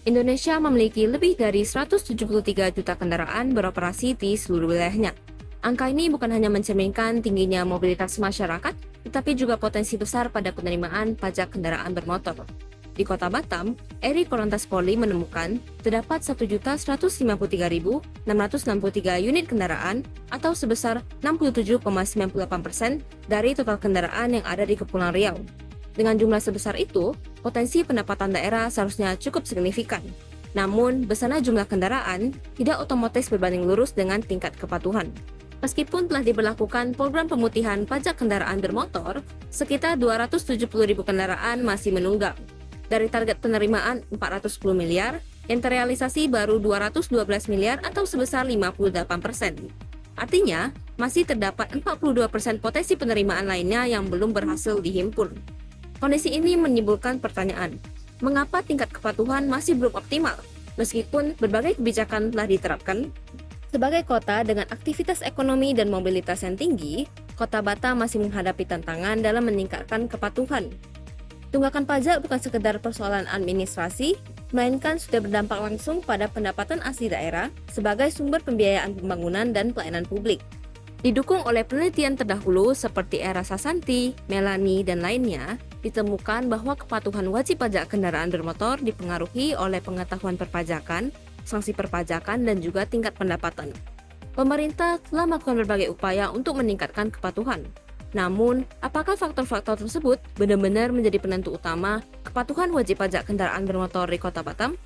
Indonesia memiliki lebih dari 173 juta kendaraan beroperasi di seluruh wilayahnya. Angka ini bukan hanya mencerminkan tingginya mobilitas masyarakat, tetapi juga potensi besar pada penerimaan pajak kendaraan bermotor. Di Kota Batam, Eri Korlantas Polri menemukan terdapat 1.153.663 unit kendaraan atau sebesar 67,98% dari total kendaraan yang ada di Kepulauan Riau. Dengan jumlah sebesar itu, potensi pendapatan daerah seharusnya cukup signifikan. Namun, besarnya jumlah kendaraan tidak otomatis berbanding lurus dengan tingkat kepatuhan. Meskipun telah diberlakukan program pemutihan pajak kendaraan bermotor, sekitar 270.000 kendaraan masih menunggak. Dari target penerimaan 410 miliar, yang terrealisasi baru 212 miliar atau sebesar 58%. Artinya, masih terdapat 42% potensi penerimaan lainnya yang belum berhasil dihimpun. Kondisi ini menimbulkan pertanyaan, mengapa tingkat kepatuhan masih belum optimal, meskipun berbagai kebijakan telah diterapkan? Sebagai kota dengan aktivitas ekonomi dan mobilitas yang tinggi, Kota Batam masih menghadapi tantangan dalam meningkatkan kepatuhan. Tunggakan pajak bukan sekedar persoalan administrasi, melainkan sudah berdampak langsung pada pendapatan asli daerah sebagai sumber pembiayaan pembangunan dan pelayanan publik. Didukung oleh penelitian terdahulu seperti Era Sasanti, Melani, dan lainnya, ditemukan bahwa kepatuhan wajib pajak kendaraan bermotor dipengaruhi oleh pengetahuan perpajakan, sanksi perpajakan, dan juga tingkat pendapatan. Pemerintah telah melakukan berbagai upaya untuk meningkatkan kepatuhan. Namun, apakah faktor-faktor tersebut benar-benar menjadi penentu utama kepatuhan wajib pajak kendaraan bermotor di Kota Batam?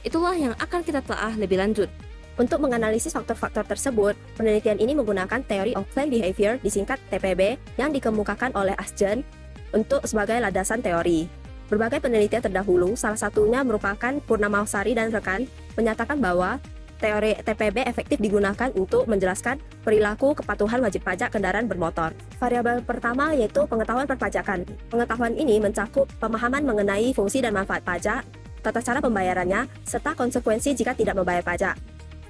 Itulah yang akan kita telah lebih lanjut. Untuk menganalisis faktor-faktor tersebut, penelitian ini menggunakan teori of planned behavior disingkat TPB yang dikemukakan oleh Asjen untuk sebagai landasan teori. Berbagai penelitian terdahulu, salah satunya merupakan Purnamawsari dan rekan, menyatakan bahwa teori TPB efektif digunakan untuk menjelaskan perilaku kepatuhan wajib pajak kendaraan bermotor. Variabel pertama yaitu pengetahuan perpajakan. Pengetahuan ini mencakup pemahaman mengenai fungsi dan manfaat pajak, tata cara pembayarannya, serta konsekuensi jika tidak membayar pajak.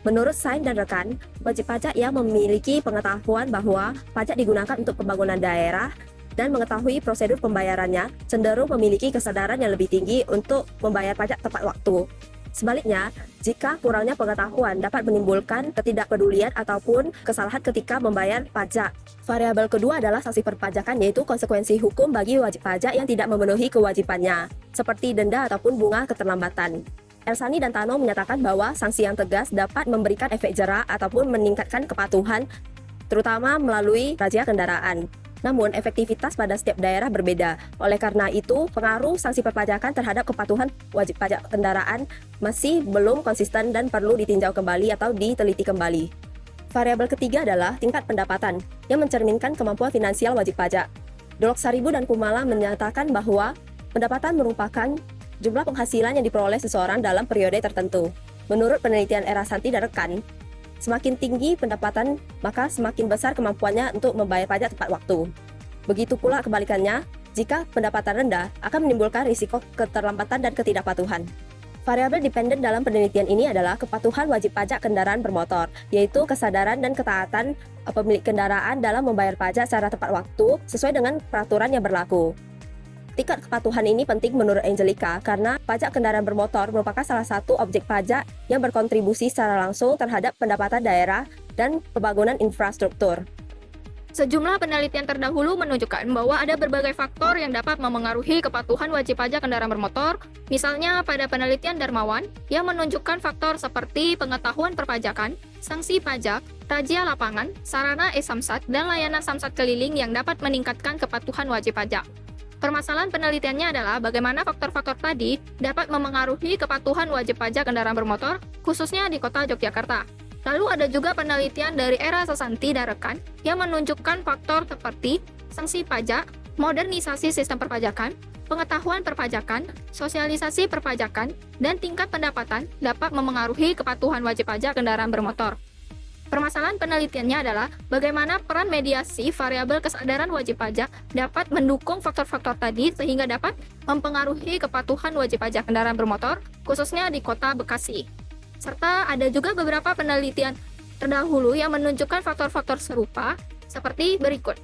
Menurut Sain dan rekan, wajib pajak yang memiliki pengetahuan bahwa pajak digunakan untuk pembangunan daerah dan mengetahui prosedur pembayarannya cenderung memiliki kesadaran yang lebih tinggi untuk membayar pajak tepat waktu. Sebaliknya, jika kurangnya pengetahuan dapat menimbulkan ketidakpedulian ataupun kesalahan ketika membayar pajak. Variabel kedua adalah sanksi perpajakan, yaitu konsekuensi hukum bagi wajib pajak yang tidak memenuhi kewajibannya, seperti denda ataupun bunga keterlambatan. Elsani dan Tano menyatakan bahwa sanksi yang tegas dapat memberikan efek jera ataupun meningkatkan kepatuhan, terutama melalui razia kendaraan. Namun, efektivitas pada setiap daerah berbeda. Oleh karena itu, pengaruh sanksi perpajakan terhadap kepatuhan wajib pajak kendaraan masih belum konsisten dan perlu ditinjau kembali atau diteliti kembali. Variabel ketiga adalah tingkat pendapatan, yang mencerminkan kemampuan finansial wajib pajak. Dolok Saribu dan Kumala menyatakan bahwa pendapatan merupakan jumlah penghasilan yang diperoleh seseorang dalam periode tertentu. Menurut penelitian Era Santi dan rekan, semakin tinggi pendapatan, maka semakin besar kemampuannya untuk membayar pajak tepat waktu. Begitu pula kebalikannya, jika pendapatan rendah akan menimbulkan risiko keterlambatan dan ketidakpatuhan. Variabel dependen dalam penelitian ini adalah kepatuhan wajib pajak kendaraan bermotor, yaitu kesadaran dan ketaatan pemilik kendaraan dalam membayar pajak secara tepat waktu sesuai dengan peraturan yang berlaku. Tingkat kepatuhan ini penting menurut Angelica karena pajak kendaraan bermotor merupakan salah satu objek pajak yang berkontribusi secara langsung terhadap pendapatan daerah dan pembangunan infrastruktur. Sejumlah penelitian terdahulu menunjukkan bahwa ada berbagai faktor yang dapat memengaruhi kepatuhan wajib pajak kendaraan bermotor, misalnya pada penelitian Darmawan yang menunjukkan faktor seperti pengetahuan perpajakan, sanksi pajak, razia lapangan, sarana e-samsat, dan layanan samsat keliling yang dapat meningkatkan kepatuhan wajib pajak. Permasalahan penelitiannya adalah bagaimana faktor-faktor tadi dapat memengaruhi kepatuhan wajib pajak kendaraan bermotor, khususnya di kota Yogyakarta. Lalu ada juga penelitian dari Era Sasanti dan rekan yang menunjukkan faktor seperti sanksi pajak, modernisasi sistem perpajakan, pengetahuan perpajakan, sosialisasi perpajakan, dan tingkat pendapatan dapat memengaruhi kepatuhan wajib pajak kendaraan bermotor. Permasalahan penelitiannya adalah bagaimana peran mediasi variabel kesadaran wajib pajak dapat mendukung faktor-faktor tadi sehingga dapat mempengaruhi kepatuhan wajib pajak kendaraan bermotor, khususnya di kota Bekasi. Serta ada juga beberapa penelitian terdahulu yang menunjukkan faktor-faktor serupa seperti berikut.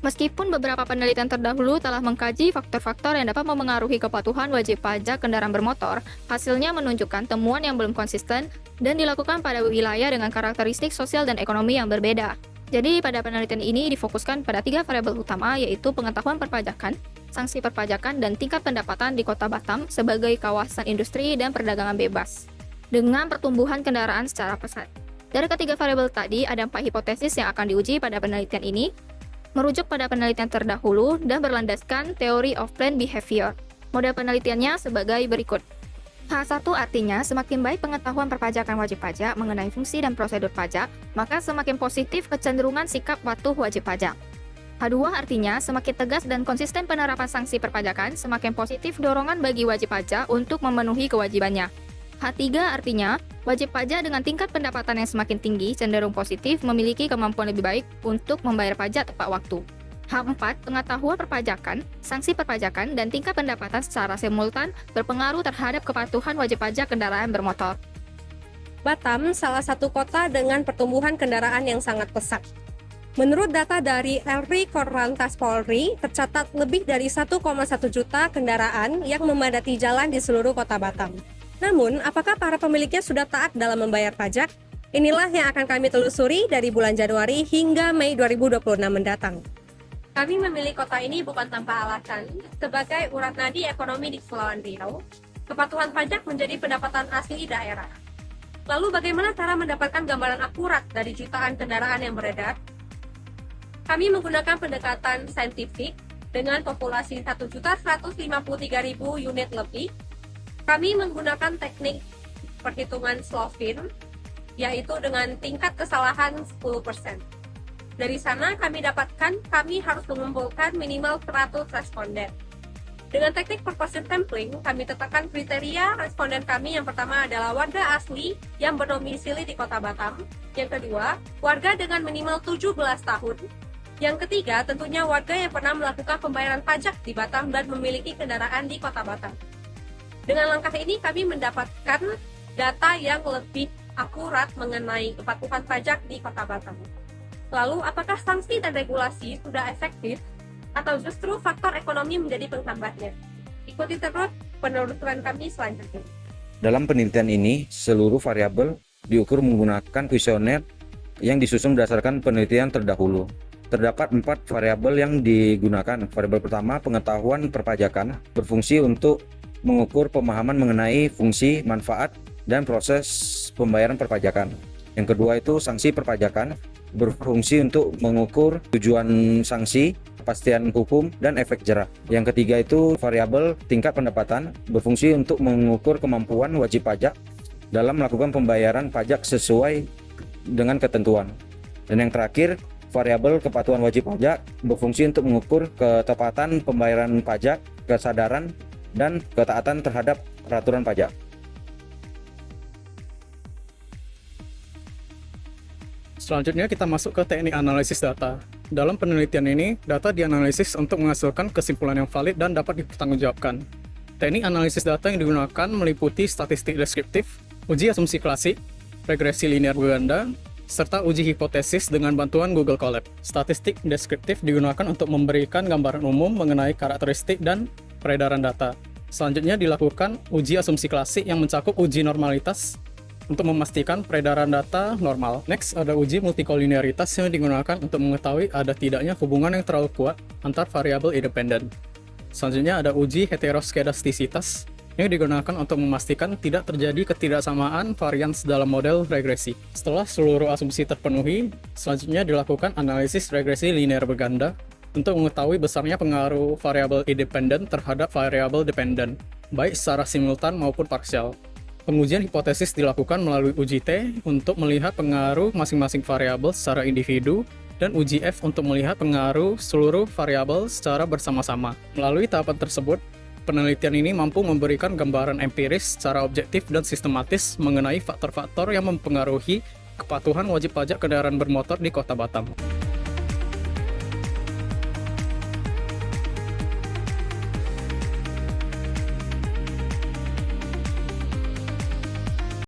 Meskipun beberapa penelitian terdahulu telah mengkaji faktor-faktor yang dapat memengaruhi kepatuhan wajib pajak kendaraan bermotor, hasilnya menunjukkan temuan yang belum konsisten dan dilakukan pada wilayah dengan karakteristik sosial dan ekonomi yang berbeda. Jadi, pada penelitian ini difokuskan pada 3 variabel utama, yaitu pengetahuan perpajakan, sanksi perpajakan, dan tingkat pendapatan di Kota Batam sebagai kawasan industri dan perdagangan bebas, dengan pertumbuhan kendaraan secara pesat. Dari ketiga variabel tadi, ada 4 hipotesis yang akan diuji pada penelitian ini, merujuk pada penelitian terdahulu dan berlandaskan teori of planned behavior. Model penelitiannya sebagai berikut. H1 artinya semakin baik pengetahuan perpajakan wajib pajak mengenai fungsi dan prosedur pajak, maka semakin positif kecenderungan sikap patuh wajib pajak. H2 artinya semakin tegas dan konsisten penerapan sanksi perpajakan, semakin positif dorongan bagi wajib pajak untuk memenuhi kewajibannya. H3 artinya, wajib pajak dengan tingkat pendapatan yang semakin tinggi cenderung positif memiliki kemampuan lebih baik untuk membayar pajak tepat waktu. H4, pengetahuan perpajakan, sanksi perpajakan, dan tingkat pendapatan secara simultan berpengaruh terhadap kepatuhan wajib pajak kendaraan bermotor. Batam salah satu kota dengan pertumbuhan kendaraan yang sangat pesat. Menurut data dari Elri Korlantas Polri, tercatat lebih dari 1,1 juta kendaraan yang memadati jalan di seluruh kota Batam. Namun, apakah para pemiliknya sudah taat dalam membayar pajak? Inilah yang akan kami telusuri dari bulan Januari hingga Mei 2026 mendatang. Kami memilih kota ini bukan tanpa alasan. Sebagai urat nadi ekonomi di Kepulauan Riau, kepatuhan pajak menjadi pendapatan asli daerah. Lalu bagaimana cara mendapatkan gambaran akurat dari jutaan kendaraan yang beredar? Kami menggunakan pendekatan saintifik dengan populasi 1.153.000 unit lebih. Kami menggunakan teknik perhitungan Slovin, yaitu dengan tingkat kesalahan 10%. Dari sana kami harus mengumpulkan minimal 100 responden. Dengan teknik purpose sampling, kami tetapkan kriteria responden kami. Yang pertama adalah warga asli yang berdomisili di Kota Batam. Yang kedua, warga dengan minimal 17 tahun. Yang ketiga, tentunya warga yang pernah melakukan pembayaran pajak di Batam dan memiliki kendaraan di Kota Batam. Dengan langkah ini kami mendapatkan data yang lebih akurat mengenai kepatuhan pajak di Kota Batam. Lalu, apakah sanksi dan regulasi sudah efektif atau justru faktor ekonomi menjadi penghambatnya? Ikuti terus penelusuran kami selanjutnya. Dalam penelitian ini, seluruh variabel diukur menggunakan kuesioner yang disusun berdasarkan penelitian terdahulu. Terdapat 4 variabel yang digunakan. Variabel pertama, pengetahuan perpajakan, berfungsi untuk mengukur pemahaman mengenai fungsi, manfaat, dan proses pembayaran perpajakan. Yang kedua itu sanksi perpajakan, berfungsi untuk mengukur tujuan sanksi, kepastian hukum, dan efek jerah. Yang ketiga itu variabel tingkat pendapatan, berfungsi untuk mengukur kemampuan wajib pajak dalam melakukan pembayaran pajak sesuai dengan ketentuan. Dan yang terakhir, variabel kepatuhan wajib pajak, berfungsi untuk mengukur ketepatan pembayaran pajak, kesadaran, dan ketaatan terhadap peraturan pajak. Selanjutnya kita masuk ke teknik analisis data. Dalam penelitian ini, data dianalisis untuk menghasilkan kesimpulan yang valid dan dapat dipertanggungjawabkan. Teknik analisis data yang digunakan meliputi statistik deskriptif, uji asumsi klasik, regresi linear berganda, serta uji hipotesis dengan bantuan Google Colab. Statistik deskriptif digunakan untuk memberikan gambaran umum mengenai karakteristik dan peredaran data. Selanjutnya dilakukan uji asumsi klasik yang mencakup uji normalitas untuk memastikan peredaran data normal. Next, ada uji multikolinearitas yang digunakan untuk mengetahui ada tidaknya hubungan yang terlalu kuat antar variabel independen. Selanjutnya ada uji heteroskedastisitas yang digunakan untuk memastikan tidak terjadi ketidaksamaan varians dalam model regresi. Setelah seluruh asumsi terpenuhi, selanjutnya dilakukan analisis regresi linear berganda untuk mengetahui besarnya pengaruh variabel independen terhadap variabel dependen, baik secara simultan maupun parsial. Pengujian hipotesis dilakukan melalui uji T untuk melihat pengaruh masing-masing variabel secara individu dan uji F untuk melihat pengaruh seluruh variabel secara bersama-sama. Melalui tahapan tersebut, penelitian ini mampu memberikan gambaran empiris secara objektif dan sistematis mengenai faktor-faktor yang mempengaruhi kepatuhan wajib pajak kendaraan bermotor di Kota Batam.